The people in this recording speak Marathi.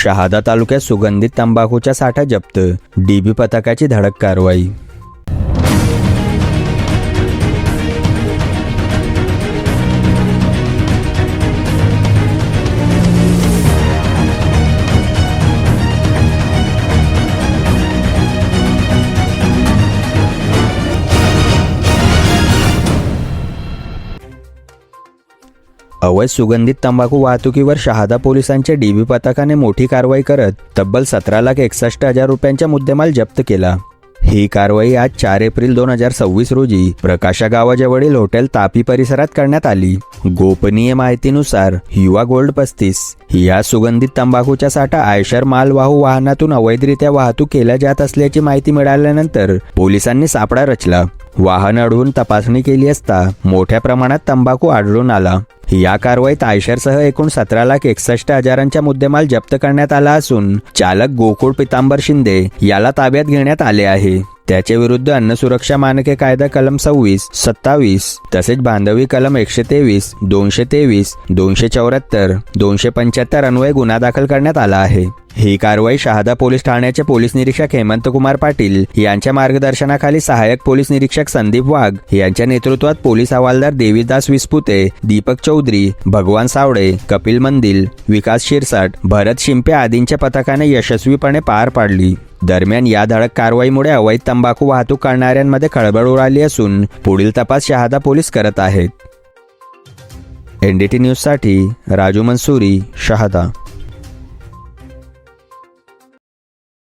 शहादा तालुक्यात सुगंधित तंबाखूचा साठा जप्त, डीबी पथकाची धडक कारवाई। अवैध सुगंधित तंबाखू वाहतुकीवर शहादा पोलिसांच्या डीबी पथकाने मोठी कारवाई करत तब्बल 17,61,000 रुपयांचा मुद्देमाल जप्त केला। ही कारवाई आज 4 एप्रिल 2026 रोजी प्रकाशा गावाजवळील हॉटेल तापी परिसरात करण्यात आली। गोपनीय माहितीनुसार युवा गोल्ड 35 या सुगंधित तंबाखूचा साठा आयशर मालवाहू वाहनातून अवैधरित्या वाहतूक केल्या जात असल्याची माहिती मिळाल्यानंतर पोलिसांनी सापळा रचला। वाहन अडवून तपासणी केली असता मोठ्या प्रमाणात तंबाखू आढळून आला। या कारवाईत आयशरसह एकूण 17,61,000चा मुद्देमाल जप्त करण्यात आला असून चालक गोकुळ पितांबर शिंदे याला ताब्यात घेण्यात आले आहे। त्याच्या विरुद्ध अन्न सुरक्षा मानके कायदा कलम 26, 27 तसेच बांधवी कलम 123, 223, 274, 275 अन्वये गुन्हा दाखल करण्यात आला आहे। ही कारवाई शहादा पोलीस ठाण्याचे पोलीस निरीक्षक हेमंत कुमार पाटील यांच्या मार्गदर्शनाखाली सहाय्यक पोलीस निरीक्षक संदीप वाघ यांच्या नेतृत्वात पोलीस हवालदार देवीदास विस्पुते, दीपक चौधरी, भगवान सावडे, कपिल मंदिल, विकास शिरसाट, भरत शिंपे आदींच्या पथकाने यशस्वीपणे पार पाडली। दरम्यान या धडक कारवाईमुळे अवैध तंबाखू वाहतूक करणाऱ्यांमध्ये खळबळ उडाली असून पुढील तपास शहादा पोलीस करत आहेत। NDT न्यूजसाठी राजू मनसुरी, शहादा।